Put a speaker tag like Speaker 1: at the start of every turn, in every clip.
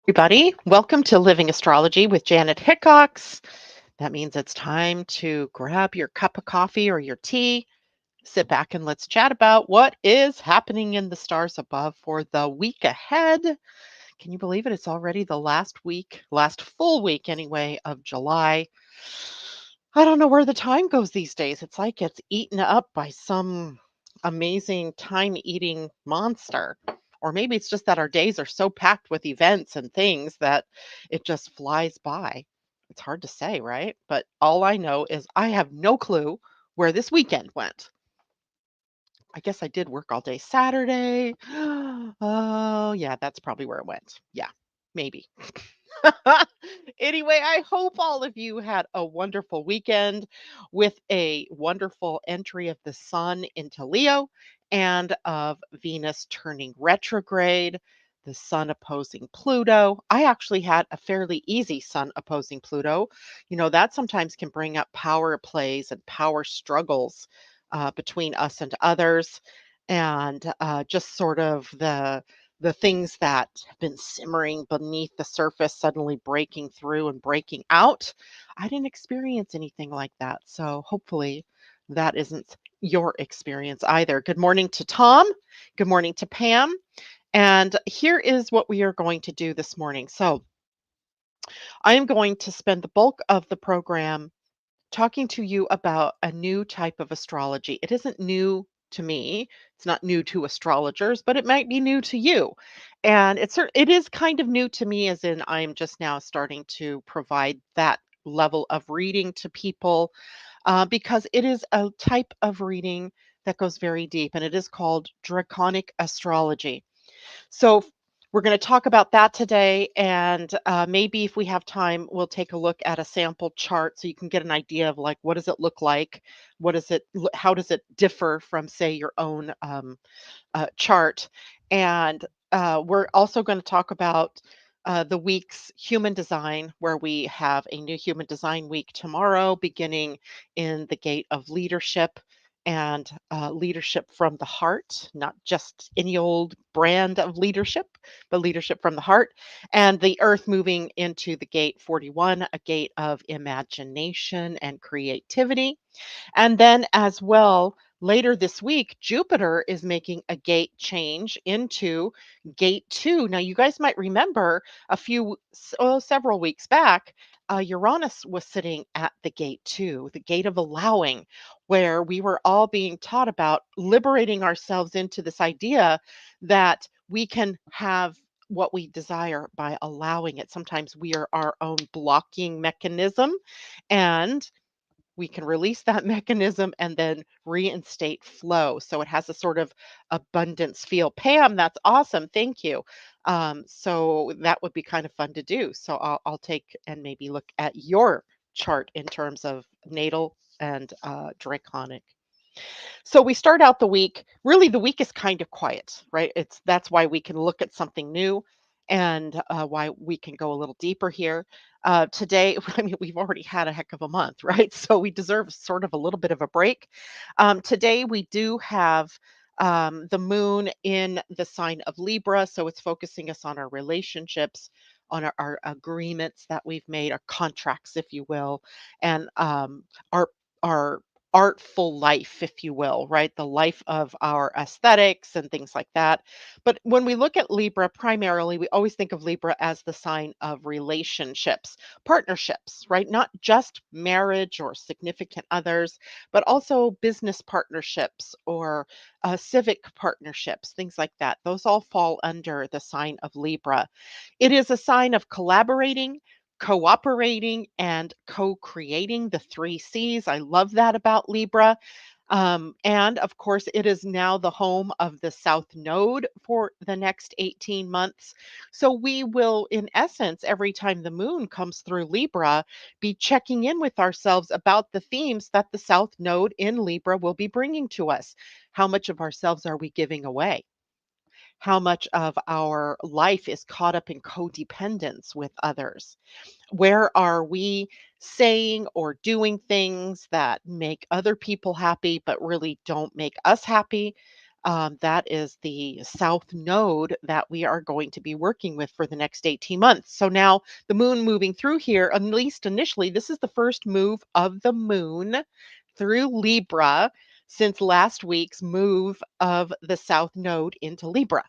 Speaker 1: Everybody, welcome to Living Astrology with Janet Hickox. That means it's time to grab your cup of coffee or your tea, sit back and let's chat about what is happening in the stars above for the week ahead. Can you believe it? It's already the last week, last full week anyway, of July. I don't know where the time goes these days. It's like it's eaten up by some amazing time eating monster. Or maybe it's just that our days are so packed with events and things that it just flies by. It's hard to say, right? But all I know is I have no clue where this weekend went. I guess I did work all day Saturday. Oh, yeah, that's probably where it went. Yeah, maybe. Anyway, I hope all of you had a wonderful weekend with a wonderful entry of the sun into Leo and of Venus turning retrograde, the sun opposing Pluto. I actually had a fairly easy sun opposing Pluto. That sometimes can bring up power plays and power struggles between us and others, and just sort of the things that have been simmering beneath the surface suddenly breaking through and breaking out. I didn't experience anything like that. So hopefully that isn't your experience either. Good morning to Tom. Good morning to Pam. And here is what we are going to do this morning. So I am going to spend the bulk of the program talking to you about a new type of astrology. It isn't new to me. It's not new to astrologers, but it might be new to you. And it is kind of new to me as in I'm just now starting to provide that level of reading to people because it is a type of reading that goes very deep and it is called Draconic Astrology. So we're going to talk about that today, and maybe if we have time, we'll take a look at a sample chart so you can get an idea of like what does it look like, how does it differ from say your own chart, and we're also going to talk about the week's human design, where we have a new human design week tomorrow, beginning in the gate of leadership and leadership from the heart, not just any old brand of leadership, but leadership from the heart. And the earth moving into the gate 41, a gate of imagination and creativity. And then, as well, later this week, Jupiter is making a gate change into gate two. Now, you guys might remember several weeks back, Uranus was sitting at the gate two, the gate of allowing, where we were all being taught about liberating ourselves into this idea that we can have what we desire by allowing it. Sometimes we are our own blocking mechanism, and we can release that mechanism and then reinstate flow. So it has a sort of abundance feel. Pam, that's awesome. Thank you. So that would be kind of fun to do. So I'll take and maybe look at your chart in terms of natal and draconic. So we start out the week. Really, the week is kind of quiet, right? That's why we can look at something new, and why we can go a little deeper here. Today, I mean, we've already had a heck of a month, right? So we deserve sort of a little bit of a break. Today, we do have the moon in the sign of Libra, so it's focusing us on our relationships, on our agreements that we've made, our contracts, if you will, and our artful life, if you will, right? The life of our aesthetics and things like that. But when we look at Libra, primarily, we always think of Libra as the sign of relationships, partnerships, right? Not just marriage or significant others, but also business partnerships or civic partnerships, things like that. Those all fall under the sign of Libra. It is a sign of collaborating, cooperating, and co-creating, the three C's. I love that about Libra. And of course, it is now the home of the South Node for the next 18 months. So we will, in essence, every time the moon comes through Libra, be checking in with ourselves about the themes that the South Node in Libra will be bringing to us. How much of ourselves are we giving away? How much of our life is caught up in codependence with others? Where are we saying or doing things that make other people happy but really don't make us happy? That is the south node that we are going to be working with for the next 18 months. So now the moon moving through here, at least initially, this is the first move of the moon through Libra since last week's move of the south node into Libra.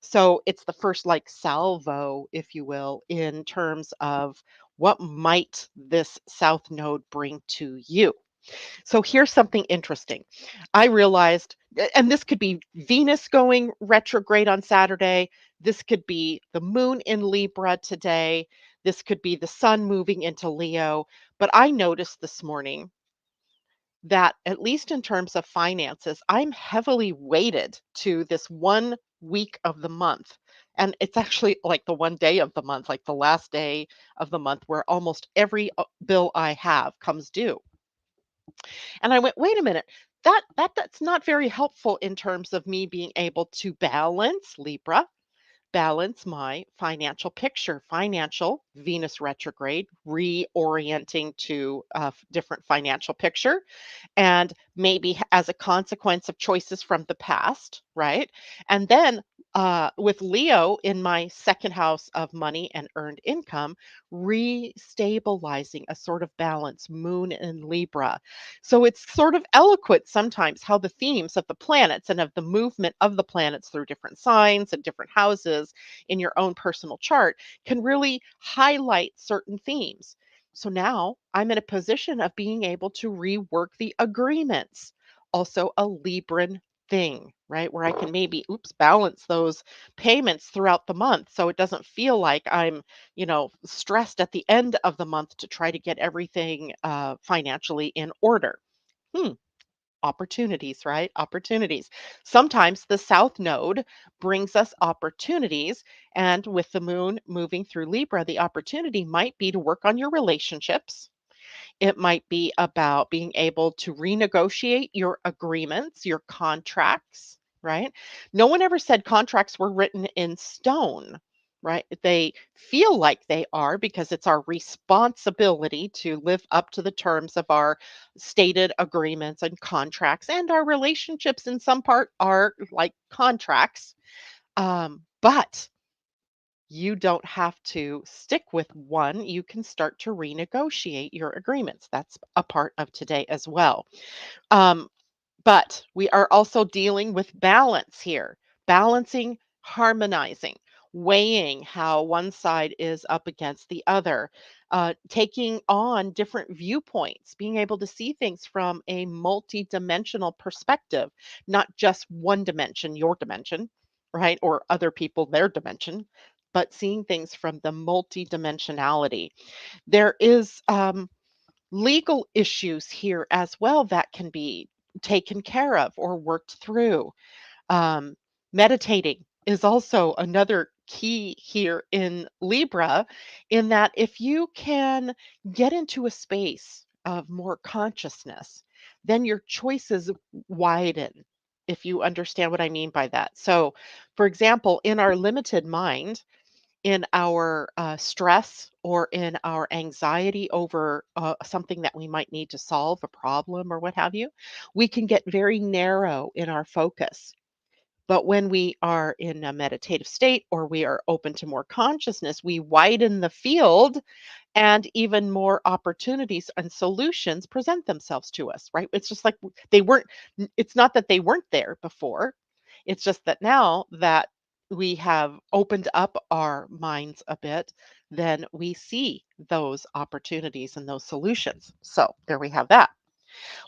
Speaker 1: So it's the first like salvo, if you will, in terms of what might this south node bring to you. So here's something interesting. I realized, and this could be Venus going retrograde on Saturday. This could be the moon in Libra today. This could be the sun moving into Leo. But I noticed this morning that, at least in terms of finances, I'm heavily weighted to this one week of the month. And it's actually like the one day of the month, like the last day of the month, where almost every bill I have comes due. And I went, wait a minute, that's not very helpful in terms of me being able to balance Libra, balance my financial picture, financial Venus retrograde, reorienting to a different financial picture, and maybe as a consequence of choices from the past, right? And then with Leo in my second house of money and earned income, restabilizing a sort of balance, moon in Libra. So it's sort of eloquent sometimes how the themes of the planets and of the movement of the planets through different signs and different houses in your own personal chart can really highlight certain themes. So now I'm in a position of being able to rework the agreements. Also, a Libran thing, right? Where I can maybe, balance those payments throughout the month so it doesn't feel like I'm, stressed at the end of the month to try to get everything financially in order. Hmm. Opportunities, right? Opportunities. Sometimes the South Node brings us opportunities. And with the moon moving through Libra, the opportunity might be to work on your relationships. It might be about being able to renegotiate your agreements, your contracts, right? No one ever said contracts were written in stone, right? They feel like they are because it's our responsibility to live up to the terms of our stated agreements and contracts, and our relationships in some part are like contracts. But you don't have to stick with one. You can start to renegotiate your agreements. That's a part of today as well. Um, but we are also dealing with balance here, balancing, harmonizing, weighing how one side is up against the other, taking on different viewpoints, being able to see things from a multi-dimensional perspective, not just one dimension, your dimension, right? Or other people, their dimension, but seeing things from the multi-dimensionality. There is legal issues here as well that can be taken care of or worked through. Um, Meditating is also another key here in Libra, in that if you can get into a space of more consciousness, then your choices widen. If you understand what I mean by that. So, for example, in our limited mind, in our stress or in our anxiety over something that we might need to solve, a problem or what have you, we can get very narrow in our focus. But when we are in a meditative state or we are open to more consciousness, we widen the field, and even more opportunities and solutions present themselves to us, right? It's just like they weren't, it's not that they weren't there before. It's just that now that we have opened up our minds a bit, then we see those opportunities and those solutions. So there we have that.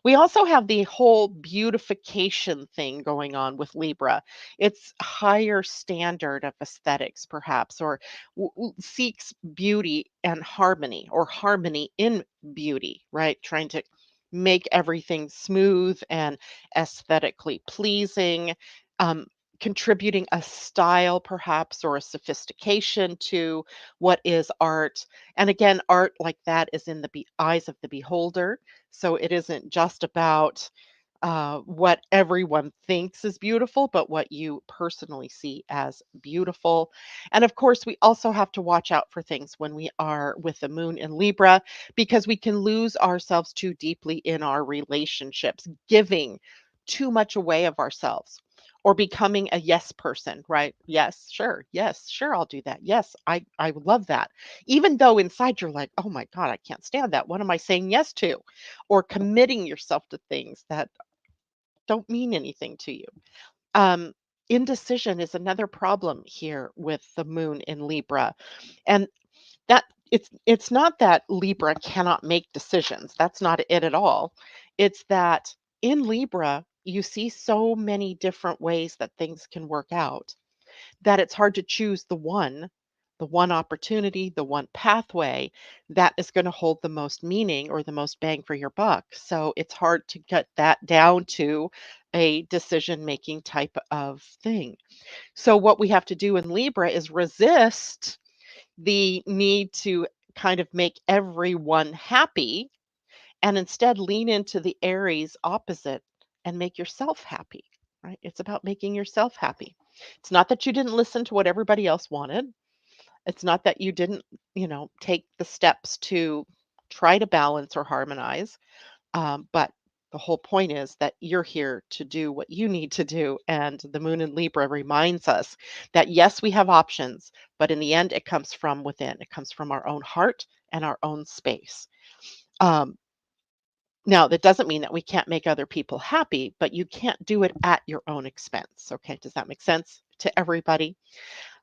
Speaker 1: We also have the whole beautification thing going on with Libra. It's higher standard of aesthetics, perhaps, or seeks beauty and harmony, or harmony in beauty, right? Trying to make everything smooth and aesthetically pleasing. Um, Contributing a style perhaps, or a sophistication to what is art. And again, art like that is in the eyes of the beholder, so it isn't just about what everyone thinks is beautiful, but what you personally see as beautiful. And of course, we also have to watch out for things when we are with the moon in Libra, because we can lose ourselves too deeply in our relationships, giving too much away of ourselves. or becoming a yes person, right? Yes, sure. Yes, sure, I'll do that. Yes, I would love that. Even though inside you're like, "Oh my god, I can't stand that. What am I saying yes to?" Or committing yourself to things that don't mean anything to you. Um, Indecision is another problem here with the moon in Libra. And that it's not that Libra cannot make decisions. That's not it at all. It's that in Libra, you see so many different ways that things can work out that it's hard to choose the one opportunity, the one pathway that is going to hold the most meaning or the most bang for your buck. So it's hard to get that down to a decision making type of thing. So what we have to do in Libra is resist the need to kind of make everyone happy and instead lean into the Aries opposite and make yourself happy, right? It's about making yourself happy. It's not that you didn't listen to what everybody else wanted. It's not that you didn't, take the steps to try to balance or harmonize. But the whole point is that you're here to do what you need to do. And the moon in Libra reminds us that yes, we have options, but in the end, it comes from within. It comes from our own heart and our own space. Um, Now, that doesn't mean that we can't make other people happy, but you can't do it at your own expense. Okay. Does that make sense to everybody?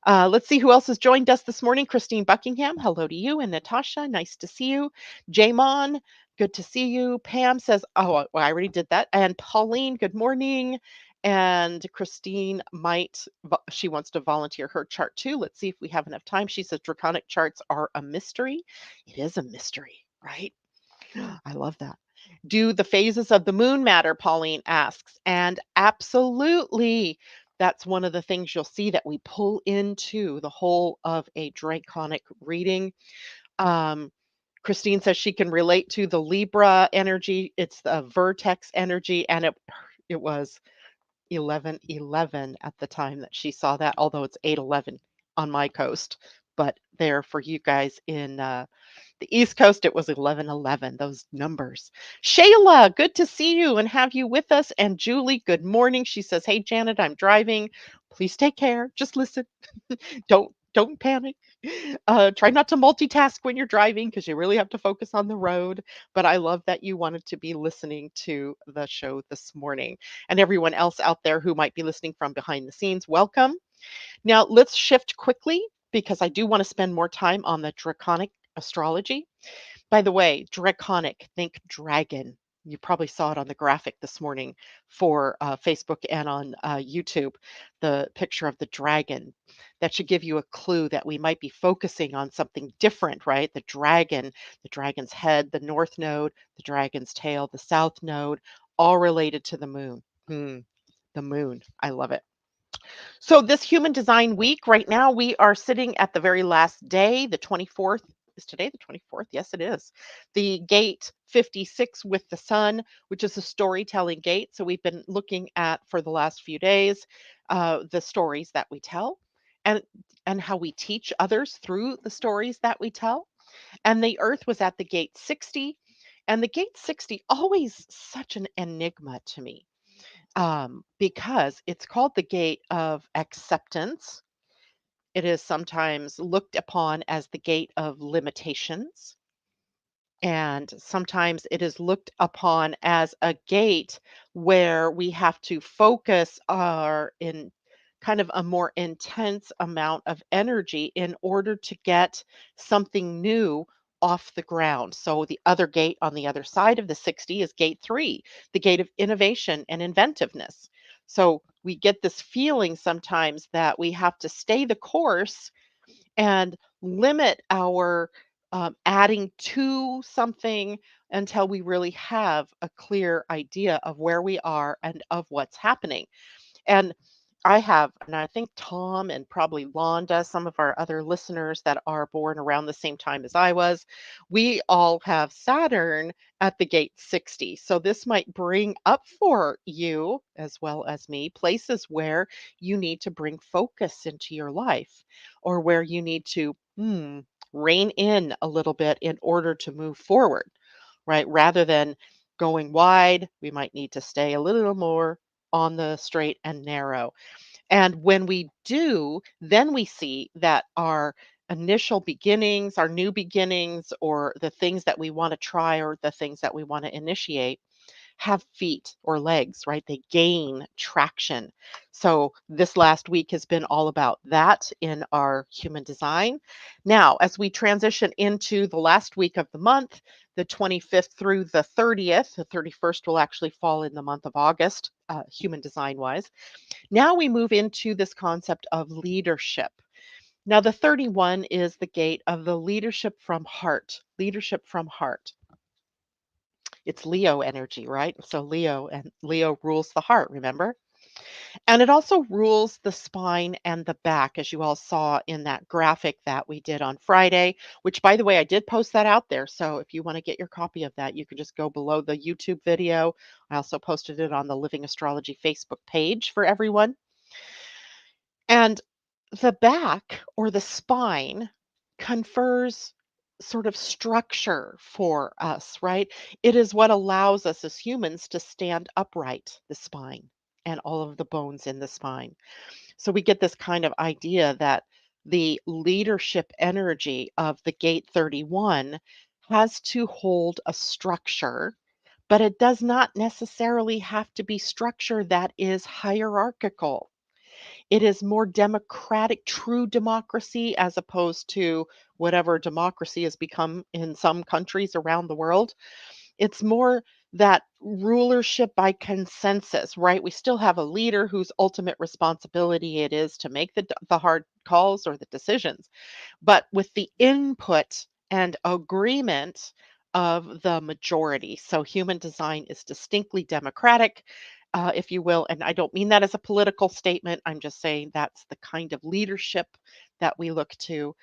Speaker 1: Let's see who else has joined us this morning. Christine Buckingham, hello to you. And Natasha, nice to see you. Jamon, good to see you. Pam says, oh, well, I already did that. And Pauline, good morning. And Christine she wants to volunteer her chart too. Let's see if we have enough time. She says draconic charts are a mystery. It is a mystery, right? I love that. Do the phases of the moon matter? Pauline asks. And absolutely. That's one of the things you'll see that we pull into the whole of a draconic reading. Um, Christine says she can relate to the Libra energy. It's the vertex energy, and it was 11:11 at the time that she saw that, although it's 8:11 on my coast. But there for you guys in the East Coast, it was 11:11, those numbers. Shayla, good to see you and have you with us. And Julie, good morning. She says, "Hey Janet, I'm driving. Please take care. Just listen. Don't panic. Try not to multitask when you're driving because you really have to focus on the road. But I love that you wanted to be listening to the show this morning. And everyone else out there who might be listening from behind the scenes, welcome. Now, let's shift quickly because I do want to spend more time on the draconic astrology. By the way, draconic, think dragon. You probably saw it on the graphic this morning for Facebook and on YouTube, the picture of the dragon. That should give you a clue that we might be focusing on something different, right? The dragon's head, the north node, the dragon's tail, the south node, all related to the moon. The moon. I love it. So this human design week, right now, we are sitting at the very last day, the 24th. Is today the 24th? Yes, it is. The gate 56 with the sun, which is a storytelling gate. So we've been looking at for the last few days the stories that we tell and and how we teach others through the stories that we tell. And the earth was at the gate 60. And the gate 60 always such an enigma to me because it's called the gate of acceptance. It is sometimes looked upon as the gate of limitations. And sometimes it is looked upon as a gate where we have to focus our in kind of a more intense amount of energy in order to get something new off the ground. So the other gate on the other side of the 60 is gate 3, the gate of innovation and inventiveness. So we get this feeling sometimes that we have to stay the course and limit our adding to something until we really have a clear idea of where we are and of what's happening. And and I think Tom and probably Londa, some of our other listeners that are born around the same time as I was, we all have Saturn at the gate 60. So this might bring up for you, as well as me, places where you need to bring focus into your life or where you need to rein in a little bit in order to move forward, right? Rather than going wide, we might need to stay a little more. on the straight and narrow. And when we do, then we see that our initial beginnings, our new beginnings, or the things that we want to try or the things that we want to initiate have feet or legs, right? They gain traction. So this last week has been all about that in our human design. Now, as we transition into the last week of the month, the 25th through the 30th, the 31st will actually fall in the month of August, human design wise. Now we move into this concept of leadership. Now, the 31 is the gate of the leadership from heart, leadership from heart. It's Leo energy, right? So Leo rules the heart, remember? And it also rules the spine and the back, as you all saw in that graphic that we did on Friday, which, by the way, I did post that out there. So if you want to get your copy of that, you can just go below the YouTube video. I also posted it on the Living Astrology Facebook page for everyone. And the back or the spine confers sort of structure for us, right? It is what allows us as humans to stand upright, the spine and all of the bones in the spine. So we get this kind of idea that the leadership energy of the gate 31 has to hold a structure, but it does not necessarily have to be structure that is hierarchical. It is more democratic, true democracy, as opposed to whatever democracy has become in some countries around the world. It's more that rulership by consensus, right? We still have a leader whose ultimate responsibility it is to make the hard calls or the decisions, but with the input and agreement of the majority. So human design is distinctly democratic, if you will. And I don't mean that as a political statement. I'm just saying that's the kind of leadership that we look to.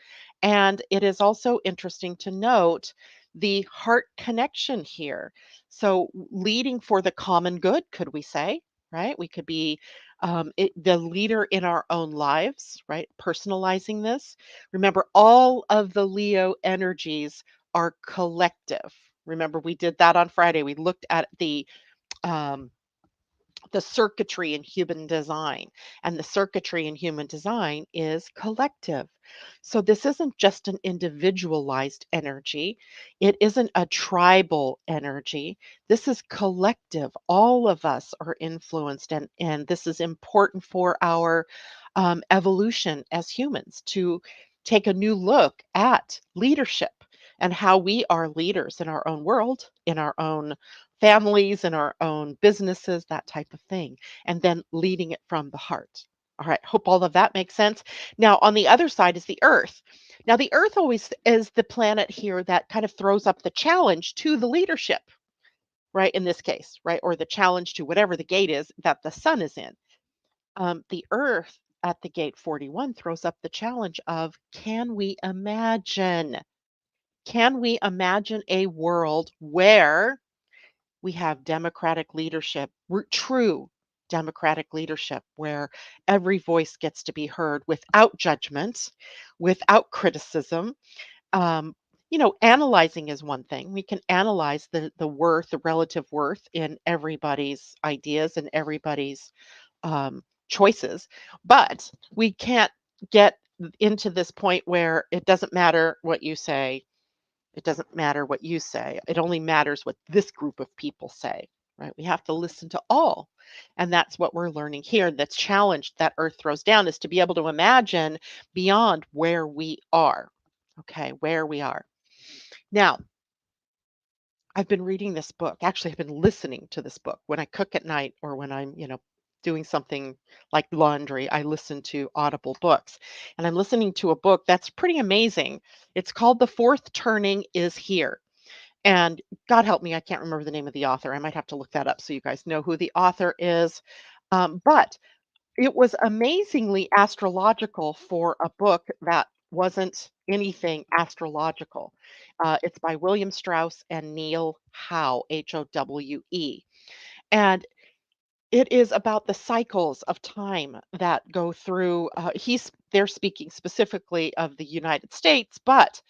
Speaker 1: And it is also interesting to note the heart connection here. So leading for the common good, could we say? Right? We could be the leader in our own lives, right? Personalizing this. Remember, all of the Leo energies are collective. Remember, we did that on Friday. We looked at um, the circuitry in human design. And the circuitry in human design is collective. So this isn't just an individualized energy, it isn't a tribal energy. This is collective. All of us are influenced, and this is important for our evolution as humans to take a new look at leadership and how we are leaders in our own world, in our own families, in our own businesses, that type of thing, and then leading it from the heart. All right, hope all of that makes sense. Now, on the other side is the Earth. Now, the Earth always is the planet here that kind of throws up the challenge to the leadership, right? In this case, right? Or the challenge to whatever the gate is that the sun is in. The Earth at the gate 41 throws up the challenge of can we imagine a world where we have democratic leadership, true democratic leadership, where every voice gets to be heard without judgment, without criticism. Um, Analyzing is one thing. We can analyze the worth, the relative worth in everybody's ideas and everybody's choices, but we can't get into this point where it doesn't matter what you say, it doesn't matter what you say. It only matters what this group of people say, right? We have to listen to all. And that's what we're learning here. The challenge that Earth throws down is to be able to imagine beyond where we are, okay, where we are. Now, I've been reading this book. Actually, I've been listening to this book when I cook at night or when I'm, doing something like laundry. I listen to Audible books. And I'm listening to a book that's pretty amazing. It's called The Fourth Turning is Here. And God help me, I can't remember the name of the author. I might have to look that up so you guys know who the author is. But it was amazingly astrological for a book that wasn't anything astrological. It's by William Strauss and Neil Howe, Howe. And it is about the cycles of time that go through. They're speaking specifically of the United States, but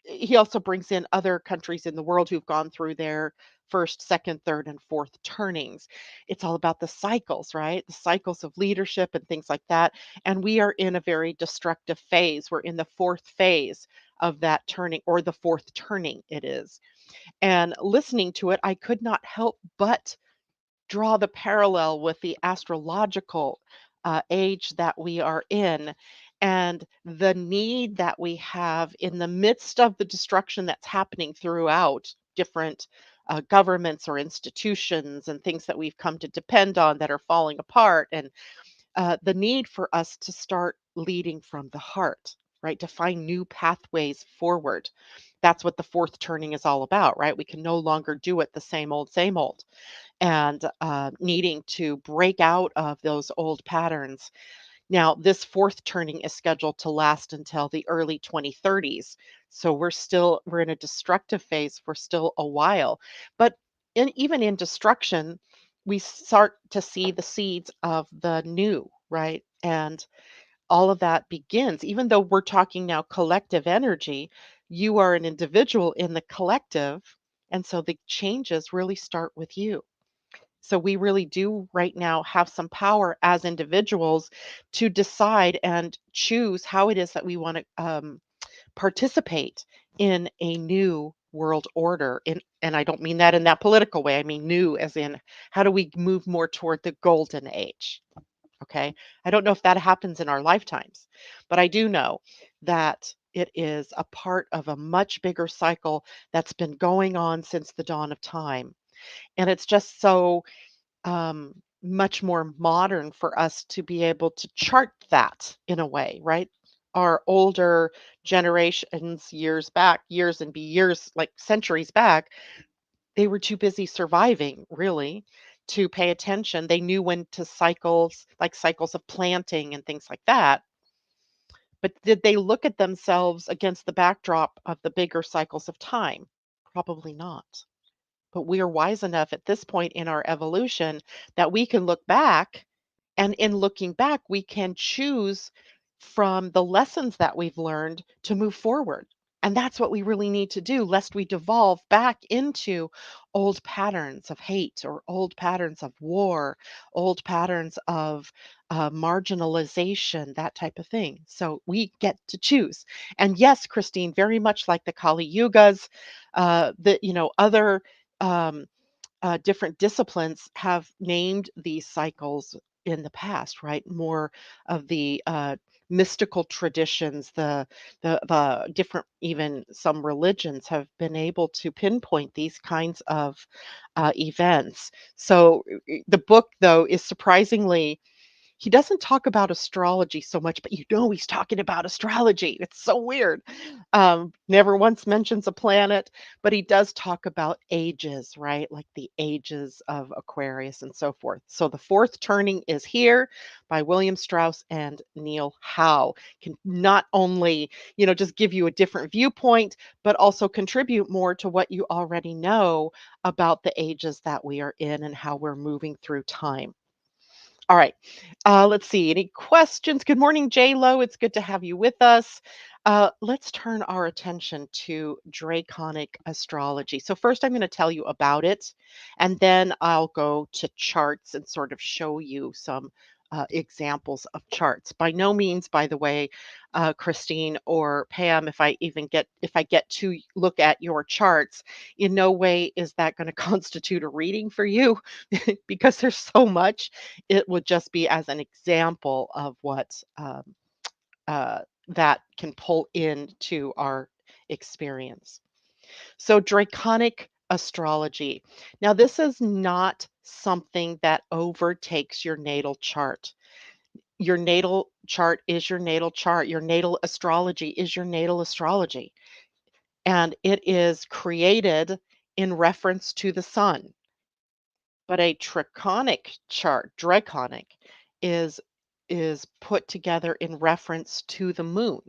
Speaker 1: He also brings in other countries in the world who've gone through their first, second, third, and fourth turnings. It's all about the cycles, right? The cycles of leadership and things like that. And we are in a very destructive phase. We're in the fourth phase of that turning, or the fourth turning, it is. And listening to it, I could not help but draw the parallel with the astrological age that we are in, and the need that we have in the midst of the destruction that's happening throughout different governments or institutions and things that we've come to depend on that are falling apart, and the need for us to start leading from the heart, right? To find new pathways forward. That's what the fourth turning is all about, right? We can no longer do it the same old, and needing to break out of those old patterns. Now, this fourth turning is scheduled to last until the early 2030s. So we're in a destructive phase for still a while. But even in destruction, we start to see the seeds of the new, right? And all of that begins, even though we're talking now collective energy, you are an individual in the collective. And so the changes really start with you. So we really do right now have some power as individuals to decide and choose how it is that we want to participate in a new world order. And I don't mean that in that political way. I mean new as in, how do we move more toward the golden age? Okay. I don't know if that happens in our lifetimes, but I do know that it is a part of a much bigger cycle that's been going on since the dawn of time. And it's just so much more modern for us to be able to chart that in a way, right? Our older generations, years back, years and be years, like centuries back, they were too busy surviving, really, to pay attention. They knew when to cycles, like cycles of planting and things like that. But did they look at themselves against the backdrop of the bigger cycles of time? Probably not. But we are wise enough at this point in our evolution that we can look back, and in looking back, we can choose from the lessons that we've learned to move forward. And that's what we really need to do, lest we devolve back into old patterns of hate or old patterns of war, old patterns of marginalization, that type of thing. So we get to choose. And yes, Christine, very much like the Kali Yugas, other um, different disciplines have named these cycles in the past, right? More of the mystical traditions, the different, even some religions have been able to pinpoint these kinds of events. So the book, though, is surprisingly, he doesn't talk about astrology so much, but you know he's talking about astrology. It's so weird. Never once mentions a planet, but he does talk about ages, right? Like the ages of Aquarius and so forth. So the fourth turning is here by William Strauss and Neil Howe. Can not only, just give you a different viewpoint, but also contribute more to what you already know about the ages that we are in and how we're moving through time. All right. Let's see. Any questions? Good morning, J Lo. It's good to have you with us. Let's turn our attention to Draconic Astrology. So, first, I'm going to tell you about it, and then I'll go to charts and sort of show you some examples of charts. By no means, by the way, Christine or Pam, if I get to look at your charts, in no way is that going to constitute a reading for you because there's so much. It would just be as an example of what uh, that can pull into our experience. So, draconic astrology. Now, this is not something that overtakes your natal chart. Your natal chart is your natal chart. Your natal astrology is your natal astrology. And it is created in reference to the sun. But a draconic, is put together in reference to the moon,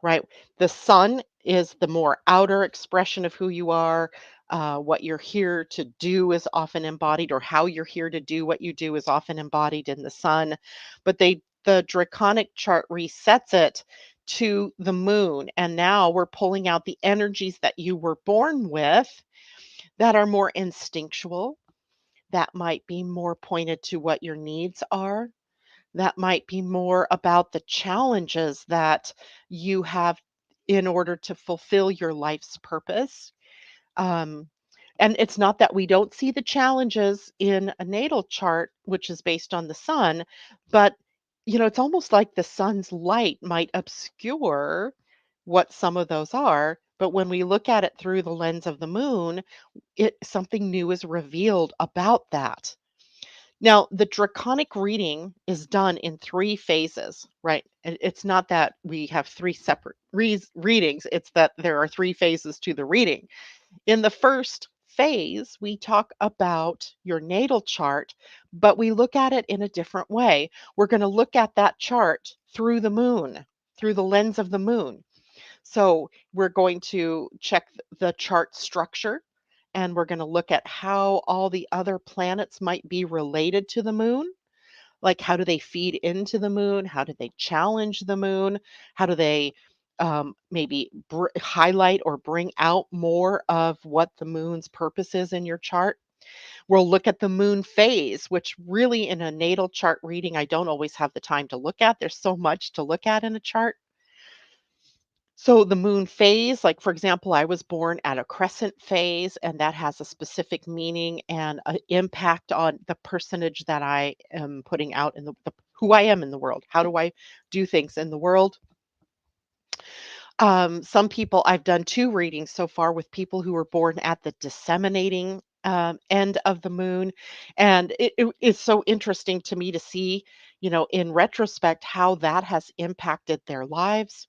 Speaker 1: right? The sun is the more outer expression of who you are. What you're here to do is often embodied, or how you're here to do what you do is often embodied in the sun. But the draconic chart resets it to the moon. And now we're pulling out the energies that you were born with that are more instinctual, that might be more pointed to what your needs are, that might be more about the challenges that you have in order to fulfill your life's purpose. Um, and it's not that we don't see the challenges in a natal chart, which is based on the sun, but it's almost like the sun's light might obscure what some of those are. But when we look at it through the lens of the moon, it something new is revealed about that. Now, the draconic reading is done in 3 phases, right? It's not that we have 3 separate readings, it's that there are 3 phases to the reading. In the first phase, we talk about your natal chart, but we look at it in a different way. We're going to look at that chart through the moon, through the lens of the moon. So we're going to check the chart structure, and we're going to look at how all the other planets might be related to the moon. Like, how do they feed into the moon? How do they challenge the moon? How do they maybe highlight or bring out more of what the moon's purpose is in your chart? We'll look at the moon phase, which really in a natal chart reading, I don't always have the time to look at. There's so much to look at in a chart. So the moon phase, like for example, I was born at a crescent phase, and that has a specific meaning and an impact on the personage that I am putting out in the who I am in the world. How do I do things in the world? Some people I've done 2 readings so far with people who were born at the disseminating end of the moon, and it's so interesting to me to see, in retrospect, how that has impacted their lives.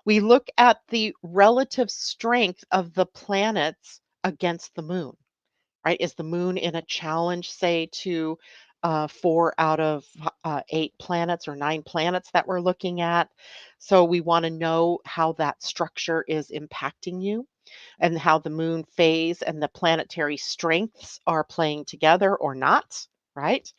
Speaker 1: We look at the relative strength of the planets against the moon, right? Is the moon in a challenge, say, to 4 out of 8 planets or 9 planets that we're looking at? So we want to know how that structure is impacting you and how the moon phase and the planetary strengths are playing together or not, right?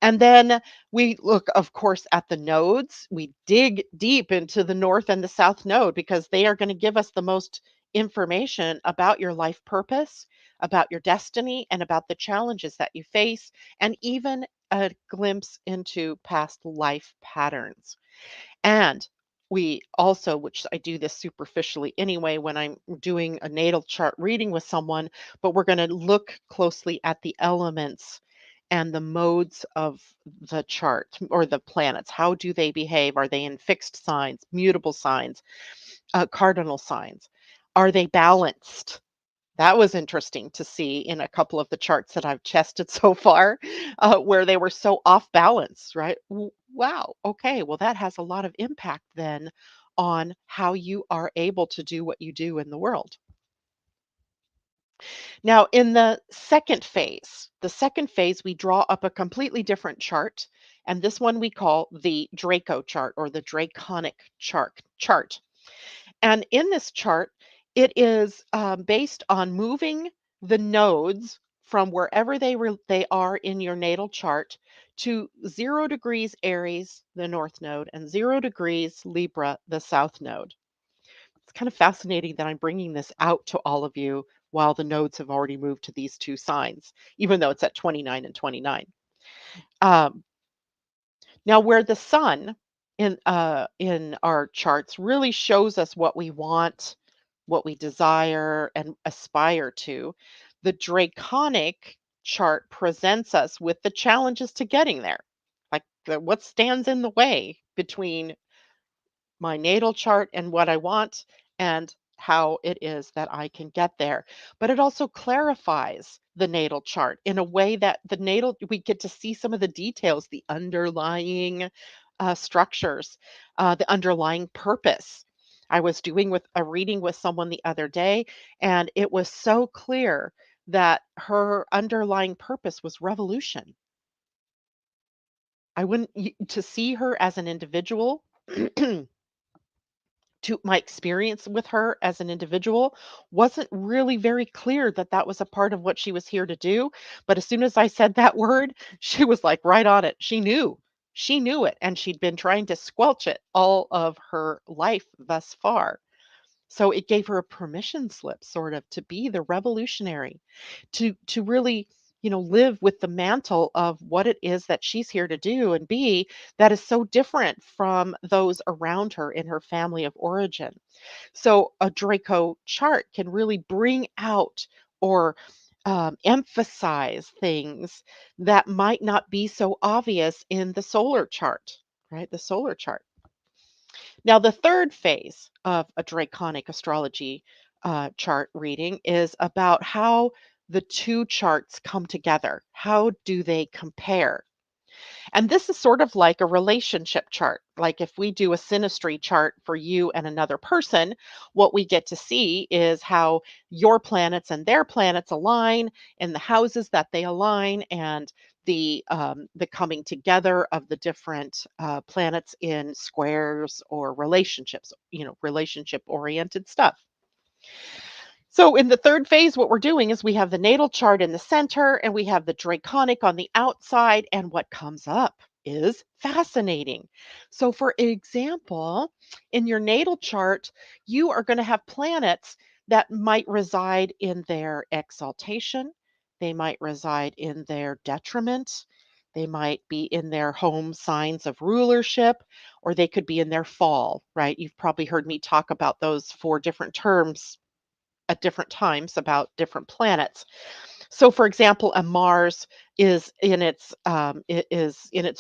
Speaker 1: And then we look, of course, at the nodes. We dig deep into the north and the south node because they are going to give us the most information about your life purpose, about your destiny, and about the challenges that you face, and even a glimpse into past life patterns. And we also, which I do this superficially anyway when I'm doing a natal chart reading with someone, but we're going to look closely at the elements and the modes of the chart or the planets. How do they behave? Are they in fixed signs, mutable signs, cardinal signs? Are they balanced? That was interesting to see in a couple of the charts that I've tested so far, where they were so off balance, right? Wow. Okay. Well, that has a lot of impact then on how you are able to do what you do in the world. Now, in the second phase, we draw up a completely different chart. And this one we call the Draco chart or the Draconic chart. And in this chart, it is based on moving the nodes from wherever they are in your natal chart to 0 degrees Aries, the north node, and 0 degrees Libra, the south node. It's kind of fascinating that I'm bringing this out to all of you while the nodes have already moved to these 2 signs, even though it's at 29 and 29. Um, Now, where the sun in our charts really shows us what we want, what we desire and aspire to, the draconic chart presents us with the challenges to getting there. Like what stands in the way between my natal chart and what I want and how it is that I can get there. But it also clarifies the natal chart in a way that we get to see some of the details, the underlying structures, the underlying purpose. I was doing with a reading with someone the other day, and it was so clear that her underlying purpose was revolution. To see her as an individual to my experience with her as an individual wasn't really very clear that that was a part of what she was here to do. But as soon as I said that word, she was like right on it. She knew. She knew it, and she'd been trying to squelch it all of her life thus far. So it gave her a permission slip sort of to be the revolutionary, to really, live with the mantle of what it is that she's here to do and be that is so different from those around her in her family of origin. So a Draco chart can really bring out or emphasize things that might not be so obvious in the solar chart, right? The solar chart. Now, the third phase of a Draconic astrology chart reading is about how the two charts come together. How do they compare? And this is sort of like a relationship chart. Like if we do a synastry chart for you and another person, what we get to see is how your planets and their planets align and the houses that they align and the coming together of the different planets in squares or relationships, relationship oriented stuff. So in the third phase, what we're doing is we have the natal chart in the center and we have the draconic on the outside. And what comes up is fascinating. So, for example, in your natal chart, you are going to have planets that might reside in their exaltation, they might reside in their detriment. They might be in their home signs of rulership, or they could be in their fall, right? You've probably heard me talk about those four different terms at different times about different planets. So, for example, a Mars is in its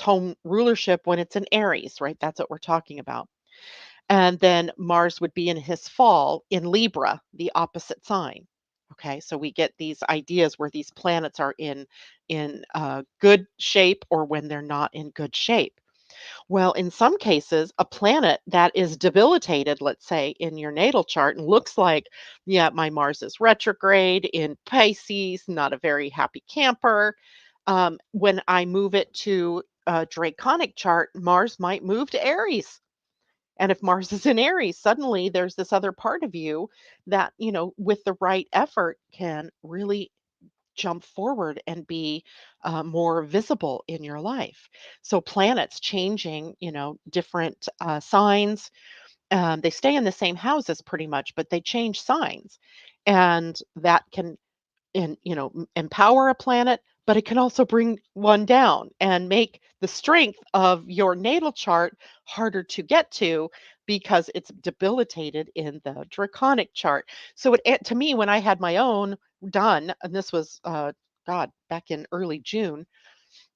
Speaker 1: home rulership when it's in Aries, right? That's what we're talking about. And then Mars would be in his fall in Libra, the opposite sign. Okay, so we get these ideas where these planets are in good shape or when they're not in good shape. Well, in some cases, a planet that is debilitated, let's say in your natal chart, and looks like, yeah, my Mars is retrograde in Pisces, not a very happy camper. When I move it to a draconic chart, Mars might move to Aries. And if Mars is in Aries, suddenly there's this other part of you that, with the right effort can really jump forward and be more visible in your life. So planets changing, different signs. They stay in the same houses pretty much, but they change signs, and that can empower a planet, but it can also bring one down and make the strength of your natal chart harder to get to because it's debilitated in the draconic chart. So to me, when I had my own done, and this was God back in early June,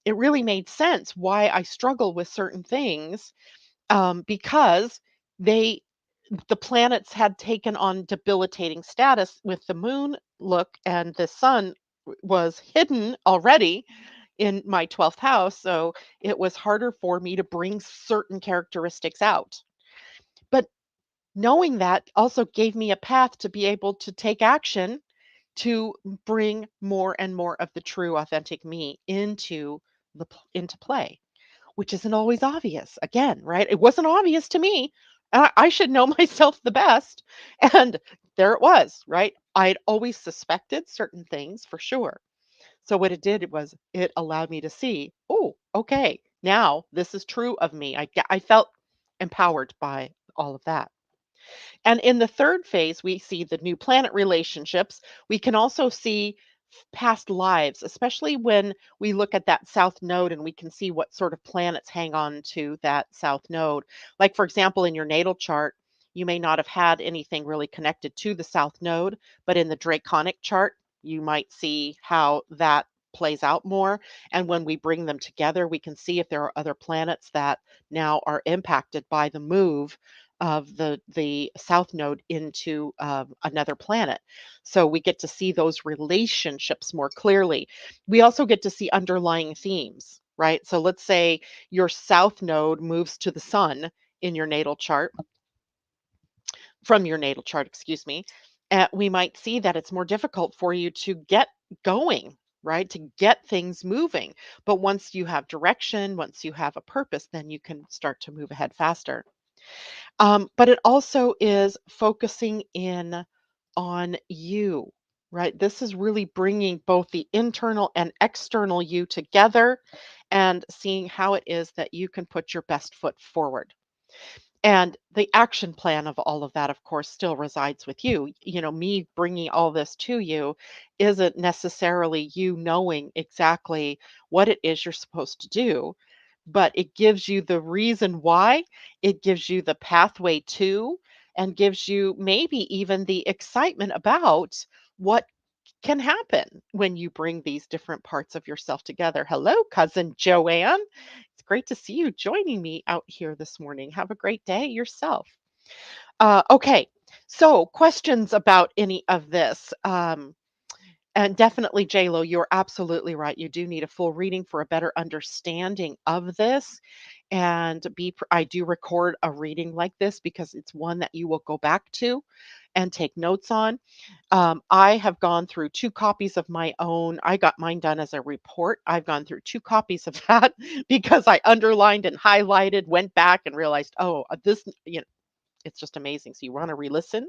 Speaker 1: it really made sense why I struggle with certain things, because they the planets had taken on debilitating status with the moon look, and the sun was hidden already in my 12th house, so it was harder for me to bring certain characteristics out. But knowing that also gave me a path to be able to take action to bring more and more of the true authentic me into play, which isn't always obvious. Again, right? It wasn't obvious to me. I should know myself the best. And there it was, right? I'd always suspected certain things for sure. So what it did was it allowed me to see, oh, okay, now this is true of me. I felt empowered by all of that. And in the third phase, we see the new planet relationships. We can also see past lives, especially when we look at that south node and we can see what sort of planets hang on to that south node. Like, for example, in your natal chart, you may not have had anything really connected to the south node, but in the draconic chart, you might see how that plays out more. And when we bring them together, we can see if there are other planets that now are impacted by the move of the south node into another planet. So we get to see those relationships more clearly. We also get to see underlying themes, right? So let's say your south node moves to the sun in your natal chart, from your natal chart, excuse me. We might see that it's more difficult for you to get going, right? To get things moving. But once you have direction, once you have a purpose, then you can start to move ahead faster. But it also is focusing in on you, right? This is really bringing both the internal and external you together and seeing how it is that you can put your best foot forward. And the action plan of all of that, of course, still resides with you. You know, me bringing all this to you isn't necessarily you knowing exactly what it is you're supposed to do, but it gives you the reason why, it gives you the pathway to, and gives you maybe even the excitement about what can happen when you bring these different parts of yourself together. Hello, cousin Joanne. It's great to see you joining me out here this morning. Have a great day yourself. Okay, so questions about any of this. And definitely, JLo, you're absolutely right. You do need a full reading for a better understanding of this. And I do record a reading like this because it's one that you will go back to and take notes on. I have gone through 2 copies of my own. I got mine done as a report. I've gone through 2 copies of that because I underlined and highlighted, went back and realized, oh, this, it's just amazing. So you want to re-listen,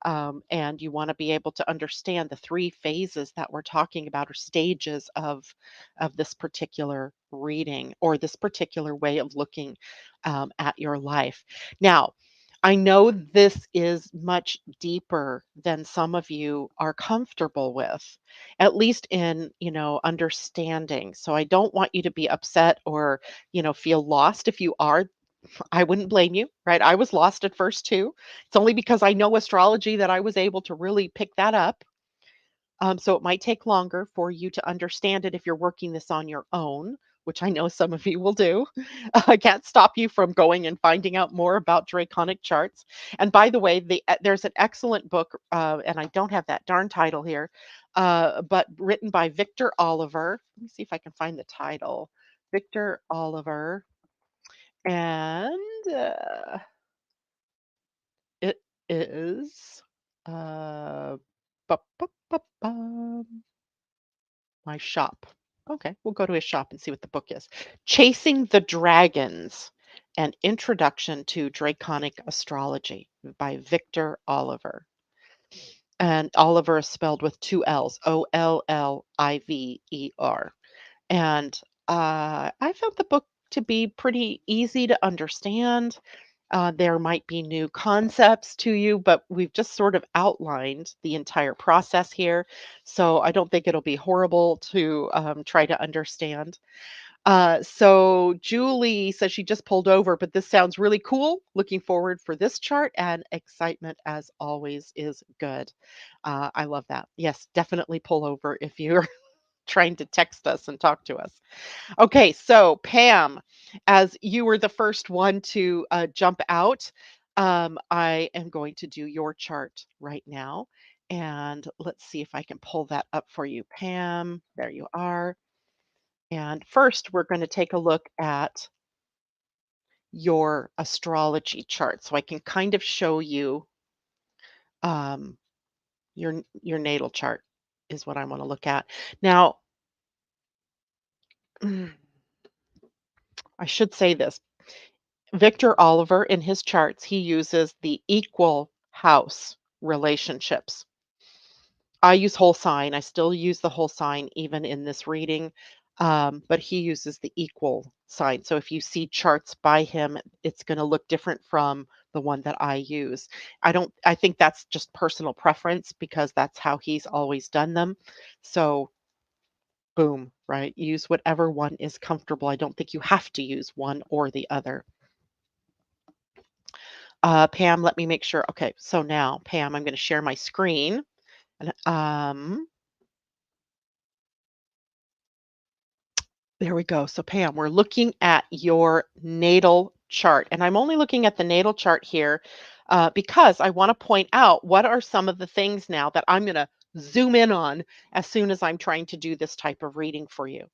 Speaker 1: and you want to be able to understand the 3 phases that we're talking about, or stages of this particular reading, or this particular way of looking at your life. Now, I know this is much deeper than some of you are comfortable with, at least in, understanding. So I don't want you to be upset or, feel lost. If you are, I wouldn't blame you, right? I was lost at first too. It's only because I know astrology that I was able to really pick that up. So it might take longer for you to understand it if you're working this on your own, which I know some of you will do. I can't stop you from going and finding out more about Draconic charts. And by the way, there's an excellent book, and I don't have that darn title here, but written by Victor Oliver. Let me see if I can find the title. Victor Oliver. And it is, uh, my shop. Okay, we'll go to his shop and see what the book is. Chasing the Dragons: An Introduction to Draconic Astrology by Victor Oliver. And Oliver is spelled with 2 L's, Olliver. And I found the book to be pretty easy to understand. There might be new concepts to you, but we've just sort of outlined the entire process here. So I don't think it'll be horrible to try to understand. So Julie says she just pulled over, but this sounds really cool. Looking forward for this chart, and excitement as always is good. I love that. Yes, definitely pull over if you're trying to text us and talk to us. Okay, so Pam, as you were the first one to jump out, I am going to do your chart right now. And let's see if I can pull that up for you, Pam. There you are. And first, we're going to take a look at your astrology chart so I can kind of show you um, your natal chart is what I want to look at. Now, I should say this. Victor Oliver, in his charts, he uses the equal house relationships. I use whole sign. I still use the whole sign even in this reading, but he uses the equal sign. So if you see charts by him, it's going to look different from the one that I use. I think that's just personal preference because that's how he's always done them. So boom, right? Use whatever one is comfortable. I don't think you have to use one or the other. Pam, let me make sure. Okay, so now, Pam, I'm going to share my screen. And there we go. So, Pam, we're looking at your natal chart. And I'm only looking at the natal chart here because I want to point out what are some of the things now that I'm going to zoom in on as soon as I'm trying to do this type of reading for you.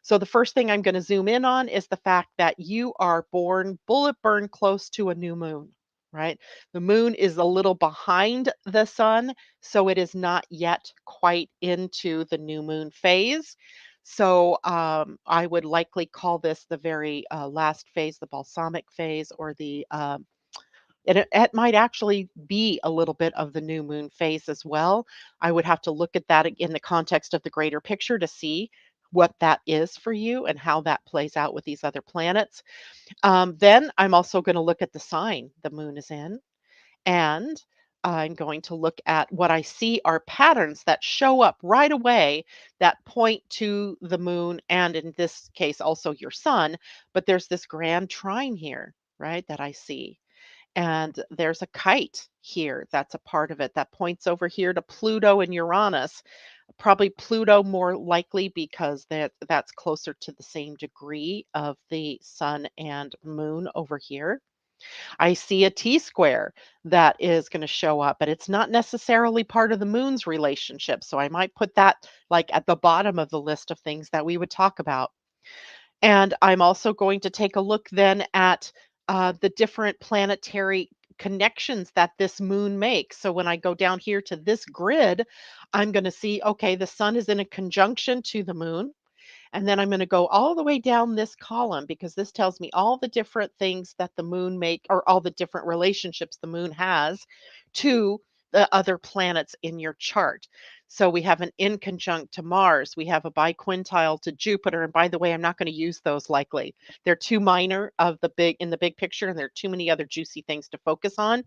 Speaker 1: So, the first thing I'm going to zoom in on is the fact that you are born bullet burn close to a new moon, right? The moon is a little behind the sun, so it is not yet quite into the new moon phase. So I would likely call this the very last phase, the balsamic phase, or it might actually be a little bit of the new moon phase as well. I would have to look at that in the context of the greater picture to see what that is for you and how that plays out with these other planets. Then I'm also going to look at the sign the moon is in, and I'm going to look at what I see are patterns that show up right away that point to the moon, and in this case, also your sun. But there's this grand trine here, right, that I see. And there's a kite here that's a part of it that points over here to Pluto and Uranus. Probably Pluto more likely because that's closer to the same degree of the sun and moon over here. I see a T square that is going to show up, but it's not necessarily part of the moon's relationship. So I might put that like at the bottom of the list of things that we would talk about. And I'm also going to take a look then at the different planetary connections that this moon makes. So when I go down here to this grid, I'm going to see, okay, the sun is in a conjunction to the moon. And then I'm going to go all the way down this column because this tells me all the different things that the moon make, or all the different relationships the moon has to the other planets in your chart. So we have an inconjunct to Mars, we have a biquintile to Jupiter, and by the way, I'm not going to use those likely. They're too minor of the big in the big picture, and there are too many other juicy things to focus on.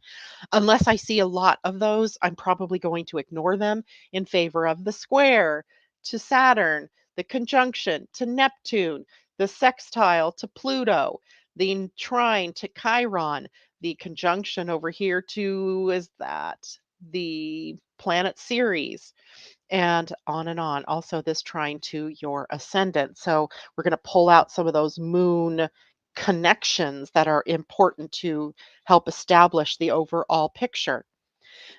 Speaker 1: Unless I see a lot of those, I'm probably going to ignore them in favor of the square to Saturn, the conjunction to Neptune, the sextile to Pluto, the trine to Chiron, the conjunction over here to is that the planet Ceres, and on and on. Also, this trine to your ascendant. So, we're going to pull out some of those moon connections that are important to help establish the overall picture.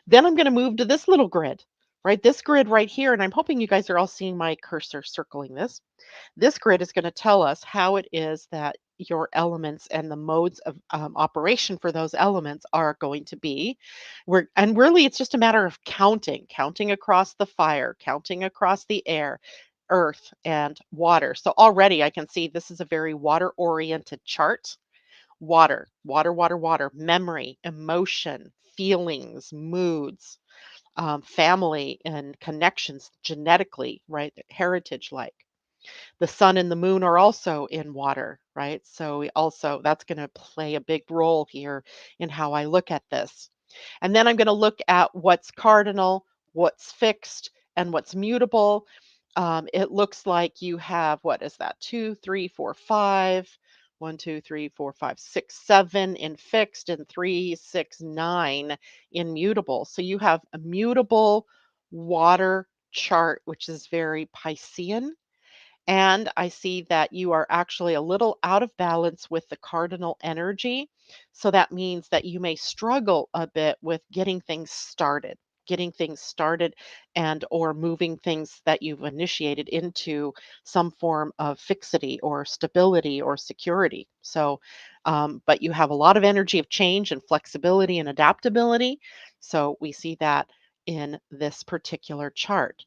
Speaker 1: Then I'm going to move to this little grid, right? This grid right here, and I'm hoping you guys are all seeing my cursor circling this. This grid is going to tell us how it is that your elements and the modes of operation for those elements are going to be. And really, it's just a matter of counting across the fire, counting across the air, earth, and water. So already I can see this is a very water oriented chart. Water, water, water, water, memory, emotion, feelings, moods, family, and connections genetically, right? Heritage like. The sun and the moon are also in water, right? So we also that's going to play a big role here in how I look at this. And then I'm going to look at what's cardinal, what's fixed, and what's mutable. It looks like you have, what is that? 2, 3, 4, 5. 1, 2, 3, 4, 5, 6, 7 in fixed, and 3, 6, 9 in mutable. So you have a mutable water chart, which is very Piscean, and I see that you are actually a little out of balance with the cardinal energy. So that means that you may struggle a bit with getting things started and or moving things that you've initiated into some form of fixity or stability or security. So, but you have a lot of energy of change and flexibility and adaptability. So we see that in this particular chart.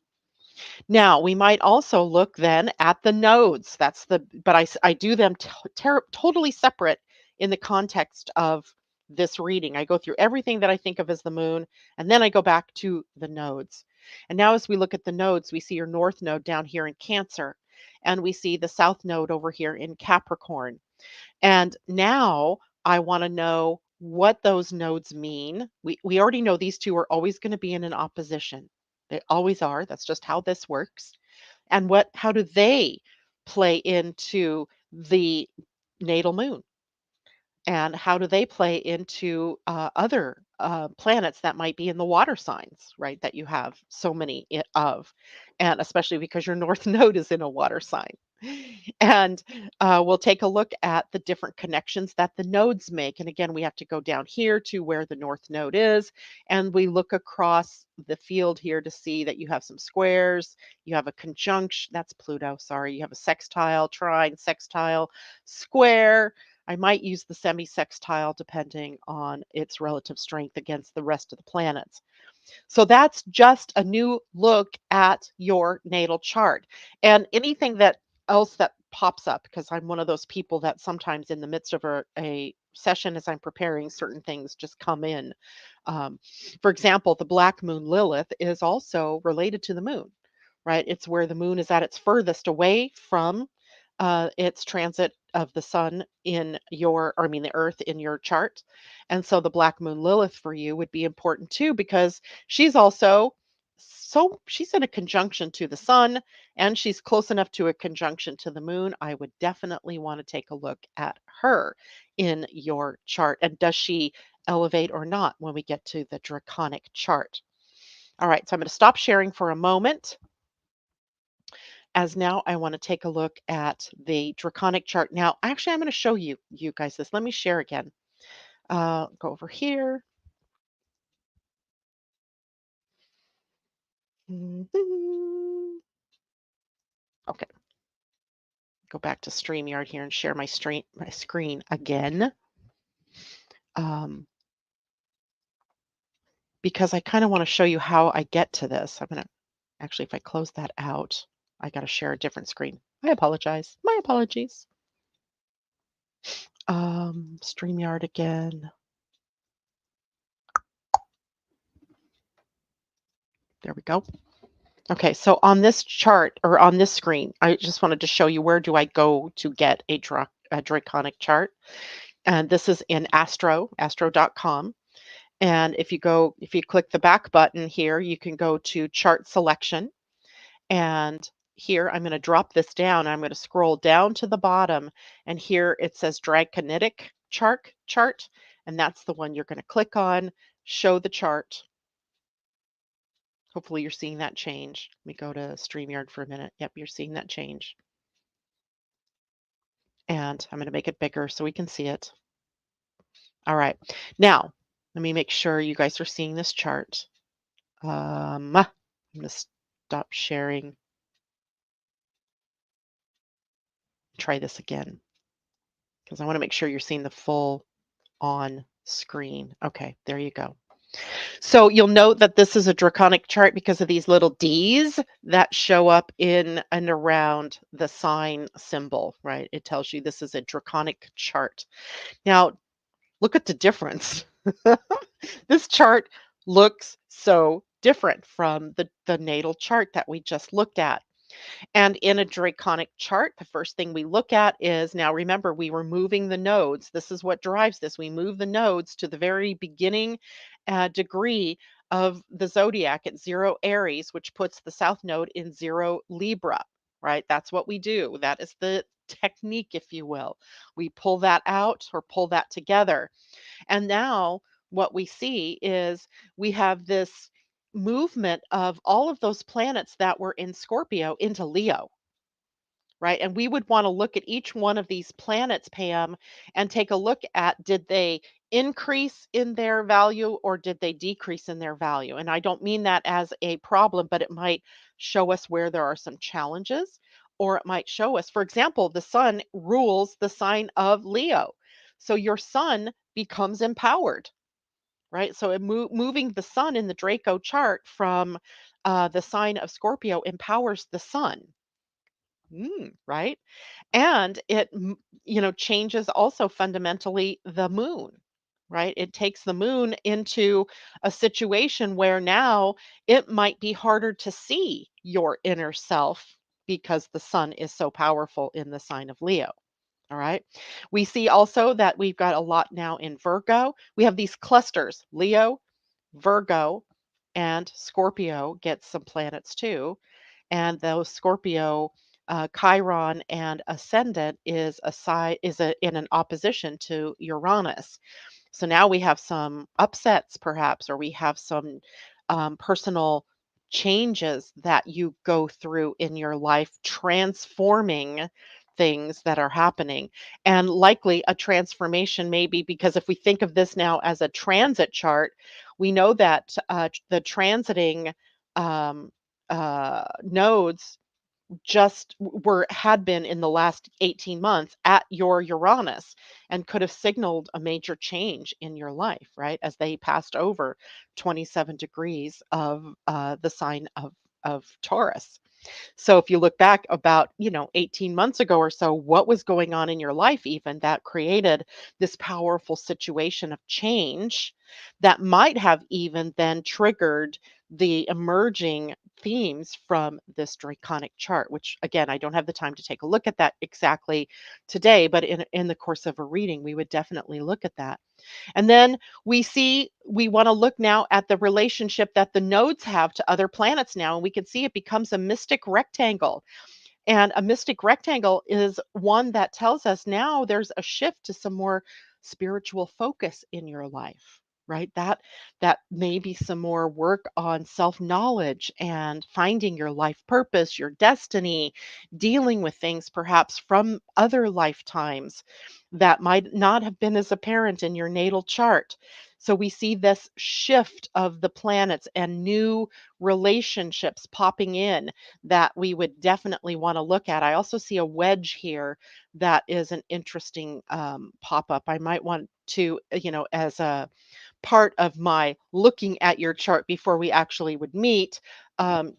Speaker 1: Now, we might also look then at the nodes. That's the but I do them totally separate in the context of this reading. I go through everything that I think of as the moon, and then I go back to the nodes. And now as we look at the nodes, we see your north node down here in Cancer, and we see the south node over here in Capricorn. And now I want to know what those nodes mean. We already know these two are always going to be in an opposition. They always are. That's just how this works. And how do they play into the natal moon? And how do they play into other planets that might be in the water signs, right? That you have so many of, and especially because your north node is in a water sign. And we'll take a look at the different connections that the nodes make. And again, we have to go down here to where the north node is, and we look across the field here to see that you have some squares, you have a conjunction, that's Pluto, sorry, you have a sextile, trine, sextile, square. I might use the semi-sextile depending on its relative strength against the rest of the planets. So that's just a new look at your natal chart. And anything that else that pops up, because I'm one of those people that sometimes in the midst of a session as I'm preparing, certain things just come in. Um, for example, the black moon Lilith is also related to the moon, right? It's where the moon is at its furthest away from its transit of the sun in your, or I mean, the earth in your chart. And so the black moon Lilith for you would be important too, because she's also she's in a conjunction to the sun and she's close enough to a conjunction to the moon. I would definitely want to take a look at her in your chart. And does she elevate or not when we get to the draconic chart? All right, so I'm going to stop sharing for a moment, as now I want to take a look at the draconic chart. Now, actually, I'm going to show you guys this. Let me share again. Go over here. Mhm. Okay, go back to StreamYard here and share my screen again. Um, because I kind of want to show you how I get to this. I'm going to actually, if I close that out, I got to share a different screen. I apologize. My apologies. StreamYard again. There we go. Okay, so on this chart or on this screen, I just wanted to show you where do I go to get a draconic chart. And this is in astro.com. And if you click the back button here, you can go to chart selection. And here I'm going to drop this down. I'm going to scroll down to the bottom. And here it says Draconic chart. And that's the one you're going to click on, show the chart. Hopefully you're seeing that change. Let me go to StreamYard for a minute. Yep, you're seeing that change. And I'm going to make it bigger so we can see it. All right. Now, let me make sure you guys are seeing this chart. I'm going to stop sharing. Try this again because I want to make sure you're seeing the full on screen. Okay, there you go. So you'll note that this is a draconic chart because of these little D's that show up in and around the sign symbol, right? It tells you this is a draconic chart. Now, look at the difference. This chart looks so different from the natal chart that we just looked at. And in a draconic chart, the first thing we look at is, now remember, we were moving the nodes. This is what drives this. We move the nodes to the very beginning degree of the zodiac at 0 Aries, which puts the south node in 0 Libra, right? That's what we do. That is the technique, if you will. We pull that out or pull that together. And now what we see is we have this movement of all of those planets that were in Scorpio into Leo, right? And we would want to look at each one of these planets, Pam, and take a look at, did they increase in their value or did they decrease in their value? And I don't mean that as a problem, but it might show us where there are some challenges, or it might show us, for example, the sun rules the sign of Leo. So your sun becomes empowered, right? So moving the sun in the Draco chart from the sign of Scorpio empowers the sun, right? And changes also fundamentally the moon, right? It takes the moon into a situation where now it might be harder to see your inner self because the sun is so powerful in the sign of Leo. All right. We see also that we've got a lot now in Virgo. We have these clusters, Leo, Virgo, and Scorpio gets some planets too. And those Scorpio, Chiron and ascendant is in an opposition to Uranus. So now we have some upsets, perhaps, or we have some personal changes that you go through in your life, transforming things that are happening. And likely a transformation, maybe, because if we think of this now as a transit chart, we know that the transiting nodes just had been in the last 18 months at your Uranus and could have signaled a major change in your life, right? As they passed over 27 degrees of the sign of Taurus. So if you look back about, 18 months ago or so, what was going on in your life even that created this powerful situation of change that might have even then triggered the emerging themes from this draconic chart, which again, I don't have the time to take a look at that exactly today, but in the course of a reading, we would definitely look at that. And then we want to look now at the relationship that the nodes have to other planets now. And we can see it becomes a mystic rectangle. And a mystic rectangle is one that tells us now there's a shift to some more spiritual focus in your life, right? That maybe some more work on self-knowledge and finding your life purpose, your destiny, dealing with things perhaps from other lifetimes that might not have been as apparent in your natal chart. So we see this shift of the planets and new relationships popping in that we would definitely want to look at. I also see a wedge here that is an interesting pop up. I might want to, as a part of my looking at your chart before we actually would meet,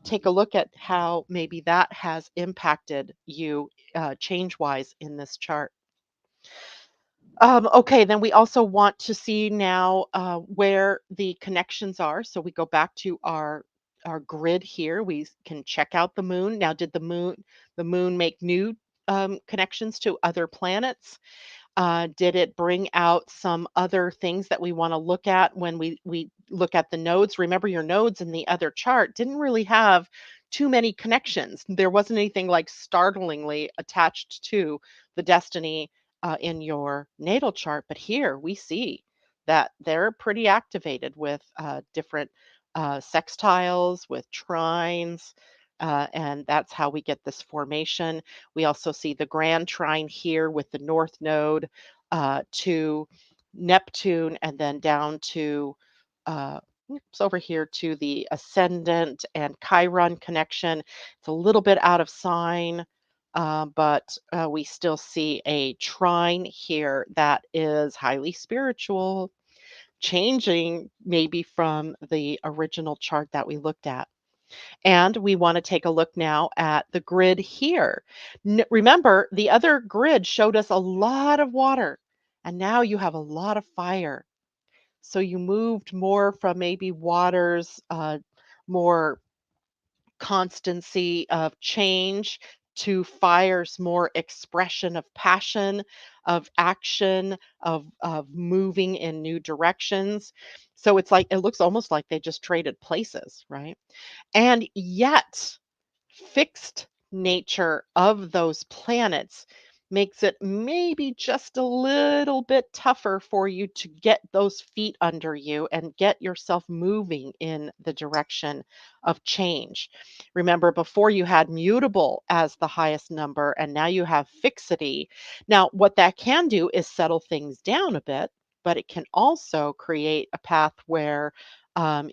Speaker 1: take a look at how maybe that has impacted you change wise in this chart. Okay, then we also want to see now where the connections are. So we go back to our grid here. Can check out the moon. Now, did the moon make new connections to other planets? Did it bring out some other things that we want to look at when we look at the nodes? Remember, your nodes in the other chart didn't really have too many connections. There wasn't anything like startlingly attached to the destiny in your natal chart, but here we see that they're pretty activated with different sextiles, with trines. And that's how we get this formation. We also see the grand trine here with the north node to Neptune and then down to uh, oops, over here to the ascendant and Chiron connection. It's a little bit out of sign, but we still see a trine here that is highly spiritual, changing maybe from the original chart that we looked at. And we want to take a look now at the grid here. Remember, the other grid showed us a lot of water, and now you have a lot of fire. So you moved more from maybe water's more constancy of change to fire's more expression of passion, of action, of moving in new directions. So it's like it looks almost like they just traded places, right? And yet, fixed nature of those planets makes it maybe just a little bit tougher for you to get those feet under you and get yourself moving in the direction of change. Remember, before you had mutable as the highest number, and now you have fixity. Now, what that can do is settle things down a bit, but it can also create a path where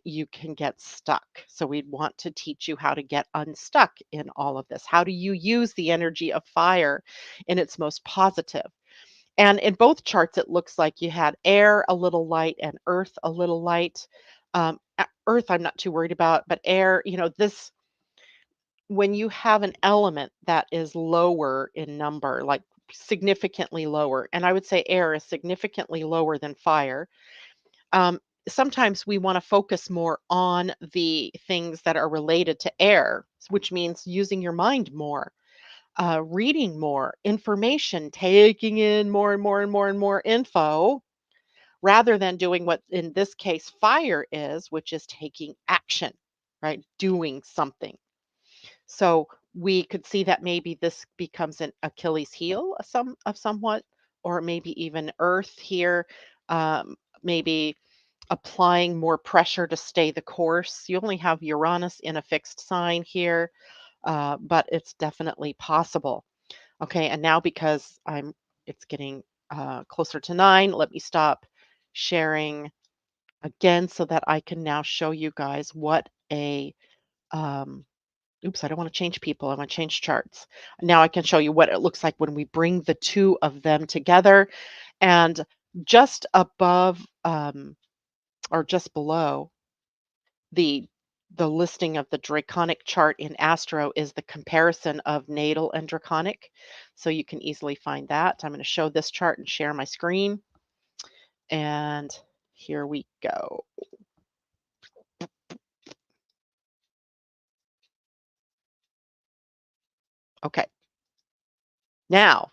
Speaker 1: you can get stuck. So we'd want to teach you how to get unstuck in all of this. How do you use the energy of fire in its most positive? And in both charts, it looks like you had air a little light and earth a little light. Earth, I'm not too worried about, but air, this when you have an element that is lower in number, like significantly lower, and I would say air is significantly lower than fire. um, Sometimes we want to focus more on the things that are related to air, which means using your mind more, reading more information, taking in more and more and more and more info, rather than doing what in this case fire is, which is taking action, right? Doing something. So we could see that maybe this becomes an Achilles heel of somewhat, or maybe even Earth here. Maybe applying more pressure to stay the course. You only have Uranus in a fixed sign here, but it's definitely possible. Okay, and now because it's getting closer to 9, let me stop sharing again so that I can now show you guys what um, oops, I don't want to change people. I want to change charts. Now I can show you what it looks like when we bring the two of them together. And just above or just below the The listing of the Draconic chart in Astro is the comparison of natal and Draconic. So you can easily find that. I'm going to show this chart and share my screen. And here we go. Okay. Now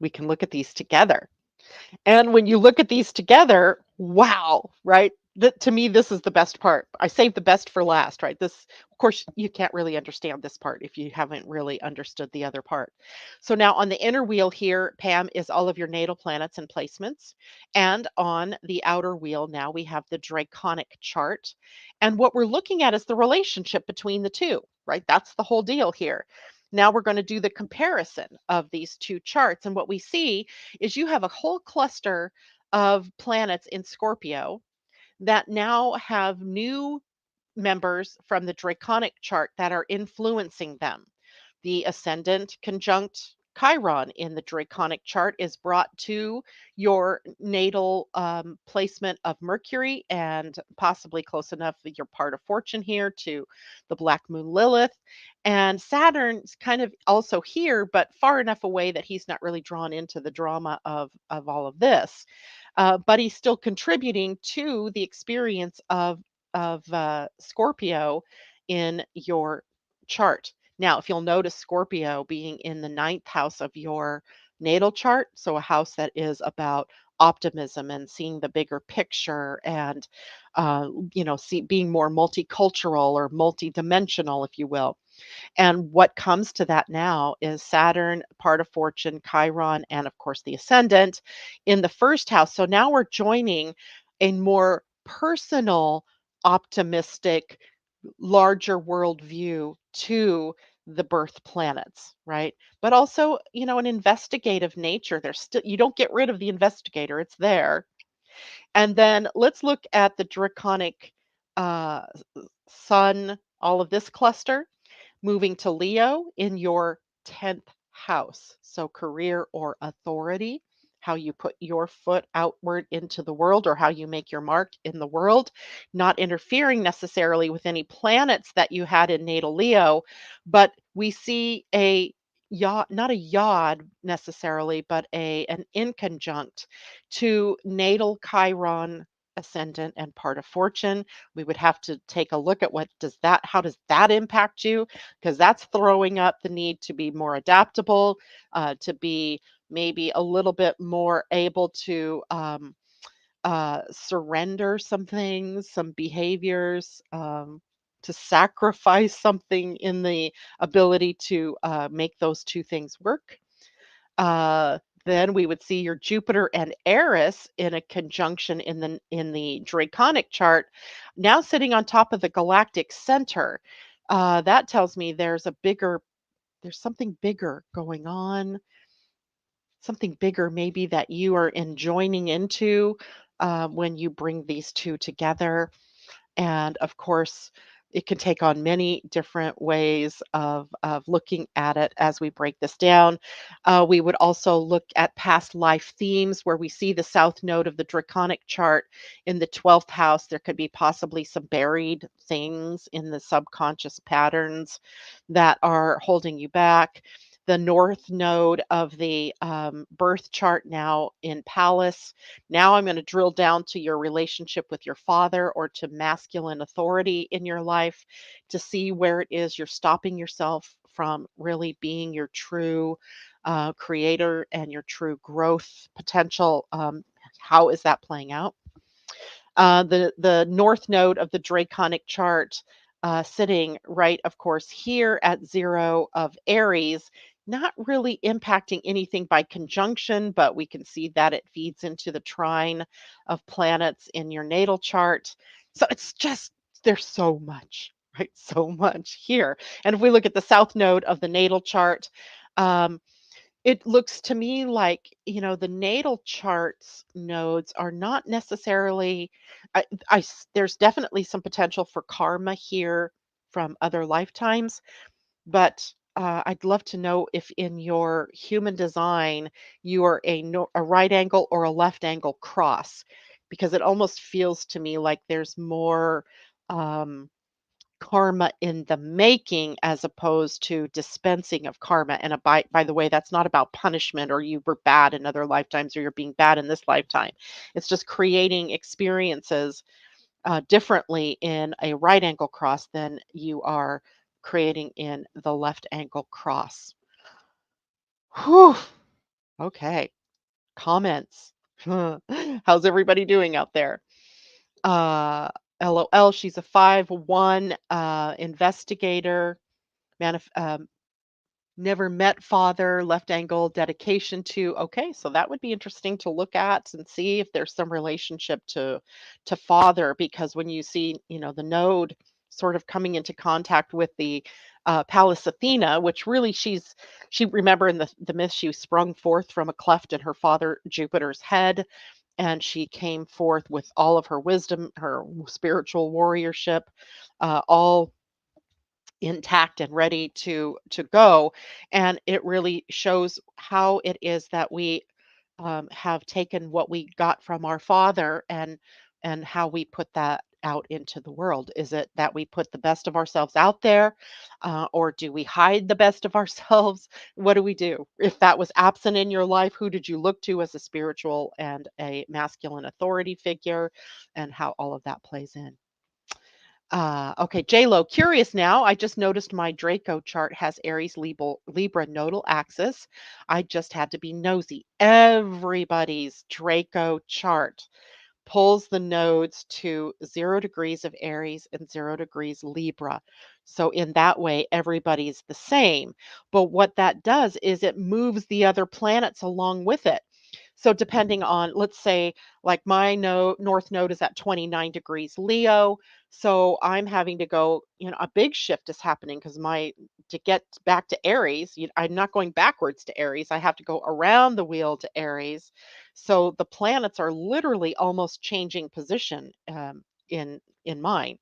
Speaker 1: we can look at these together. And when you look at these together, wow, right? To me, this is the best part. I saved the best for last, right? This, of course, you can't really understand this part if you haven't really understood the other part. So now on the inner wheel here, Pam, is all of your natal planets and placements. And on the outer wheel, now we have the Draconic chart. And what we're looking at is the relationship between the two, right? That's the whole deal here. Now we're going to do the comparison of these two charts. And what we see is you have a whole cluster of planets in Scorpio that now have new members from the Draconic chart that are influencing them. The ascendant conjunct Chiron in the Draconic chart is brought to your natal placement of Mercury and possibly close enough that your part of fortune here to the Black Moon Lilith. And Saturn's kind of also here, but far enough away that he's not really drawn into the drama of all of this. But he's still contributing to the experience of Scorpio in your chart. Now, if you'll notice Scorpio being in the ninth house of your natal chart, so a house that is about optimism and seeing the bigger picture and being more multicultural or multidimensional, if you will. And what comes to that now is Saturn, part of fortune, Chiron, and of course the ascendant in the first house. So now we're joining a more personal, optimistic, larger worldview to the birth planets, right? But also, an investigative nature. There's still, you don't get rid of the investigator, it's there. And then let's look at the draconic uh, sun, all of this cluster moving to Leo in your 10th house. So, career or authority, how you put your foot outward into the world or how you make your mark in the world, not interfering necessarily with any planets that you had in natal Leo, but we see a yod, not a yod necessarily, but an inconjunct to natal Chiron ascendant and part of fortune. We would have to take a look at how does that impact you, because that's throwing up the need to be more adaptable, to be maybe a little bit more able to surrender some things, some behaviors, to sacrifice something in the ability to make those two things work. Uh, then we would see your Jupiter and Eris in a conjunction in the Draconic chart, now sitting on top of the galactic center. That tells me there's something bigger going on, something bigger maybe that you are enjoining into when you bring these two together. And of course, it can take on many different ways of looking at it as we break this down. We would also look at past life themes where we see the south node of the draconic chart in the 12th house. There could be possibly some buried things in the subconscious patterns that are holding you back. The north node of the birth chart now in Palace. Now I'm going to drill down to your relationship with your father or to masculine authority in your life to see where it is you're stopping yourself from really being your true creator and your true growth potential. How is that playing out? The north node of the draconic chart sitting right, of course, here at 0 of Aries, not really impacting anything by conjunction, but we can see that it feeds into the trine of planets in your natal chart. So it's just, there's so much, right? So much here. And if we look at the south node of the natal chart, um, it looks to me like, the natal charts nodes are not necessarily, there's definitely some potential for karma here from other lifetimes, but I'd love to know if in your human design you are a right angle or a left angle cross, because it almost feels to me like there's more um, karma in the making as opposed to dispensing of karma. And by the way, that's not about punishment or you were bad in other lifetimes or you're being bad in this lifetime. It's just creating experiences differently in a right angle cross than you are creating in the left angle cross. Whew. Okay. Comments. How's everybody doing out there? Uh, LOL, she's a 5-1 investigator. Manif- um, Never met father, left angle dedication to. Okay, so that would be interesting to look at and see if there's some relationship to father, because when you see, the node sort of coming into contact with the Pallas Athena, which really she remember in the myth she sprung forth from a cleft in her father Jupiter's head, and she came forth with all of her wisdom, her spiritual warriorship, all intact and ready to go. And it really shows how it is that we have taken what we got from our father and how we put that out into the world. Is it that we put the best of ourselves out there, or do we hide the best of ourselves? What do we do? If that was absent in your life, who did you look to as a spiritual and a masculine authority figure, and how all of that plays in? Okay, Lo, curious now. I just noticed my Draco chart has Aries Libra nodal axis. I just had to be nosy. Everybody's Draco chart pulls the nodes to 0 degrees of Aries and 0 degrees Libra. So in that way, everybody's the same. But what that does is it moves the other planets along with it. So depending on, let's say, like my node, north node is at 29 degrees Leo. So I'm having to go, a big shift is happening because to get back to Aries, I'm not going backwards to Aries. I have to go around the wheel to Aries. So the planets are literally almost changing position in mine.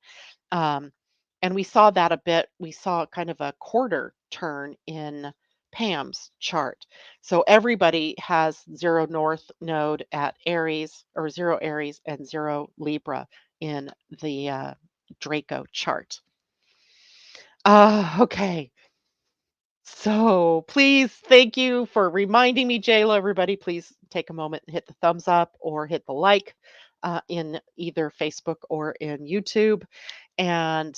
Speaker 1: Um, and we saw that a bit. We saw kind of a quarter turn in Pam's chart. So everybody has 0 north node at Aries, or 0 Aries and 0 Libra in the Draco chart. Okay. So please, thank you for reminding me, JLo. Everybody, please take a moment and hit the thumbs up or hit the like in either Facebook or in YouTube. And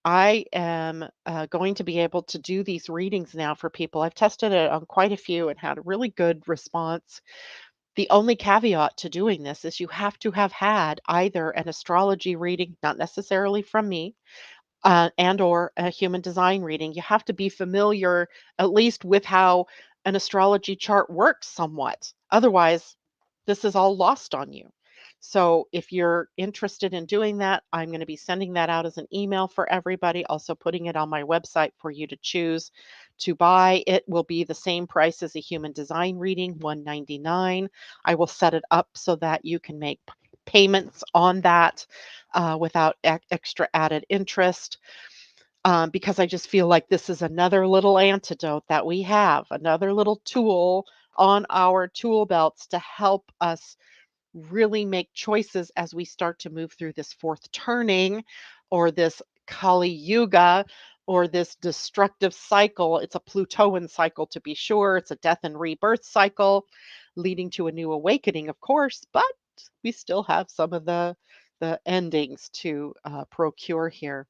Speaker 1: I am going to be able to do these readings now for people. I've tested it on quite a few and had a really good response. The only caveat to doing this is you have to have had either an astrology reading, not necessarily from me, and or a human design reading. You have to be familiar at least with how an astrology chart works somewhat. Otherwise, this is all lost on you. So if you're interested in doing that, I'm going to be sending that out as an email for everybody, also putting it on my website for you to choose to buy. It will be the same price as a human design reading, $199. I will set it up so that you can make payments on that without extra added interest, because I just feel like this is another little antidote that we have, another little tool on our tool belts to help us really make choices as we start to move through this fourth turning or this Kali Yuga or this destructive cycle. It's a Plutoan cycle, to be sure. It's a death and rebirth cycle leading to a new awakening, of course, but we still have some of the endings to procure here.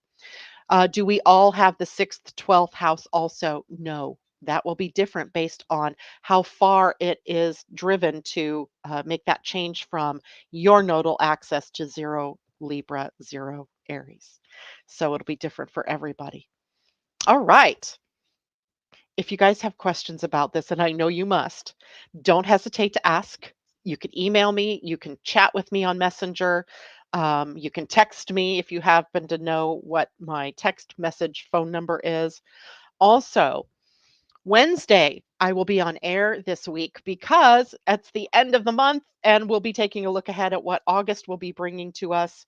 Speaker 1: Do we all have the 6th, 12th house also? No. That will be different based on how far it is driven to make that change from your nodal axis to 0 Libra, 0 Aries. So it'll be different for everybody. All right. If you guys have questions about this, and I know you must, don't hesitate to ask. You can email me, you can chat with me on Messenger, you can text me if you happen to know what my text message phone number is. Also, Wednesday, I will be on air this week because it's the end of the month and we'll be taking a look ahead at what August will be bringing to us.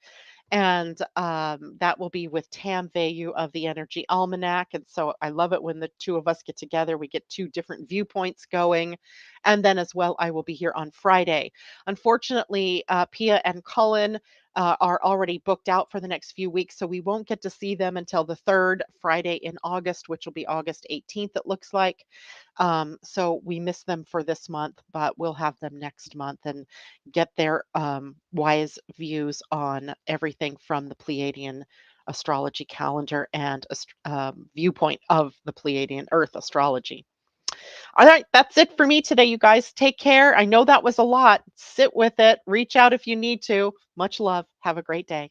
Speaker 1: And that will be with Tam Vayu of the Energy Almanac. And so I love it when the two of us get together. We get two different viewpoints going. And then as well, I will be here on Friday. Unfortunately, Pia and Cullen are already booked out for the next few weeks, so we won't get to see them until the third Friday in August, which will be August 18th, it looks like. So we miss them for this month, but we'll have them next month and get their wise views on everything from the Pleiadian astrology calendar and viewpoint of the Pleiadian Earth astrology. All right, that's it for me today, you guys. Take care. I know that was a lot. Sit with it. Reach out if you need to. Much love. Have a great day.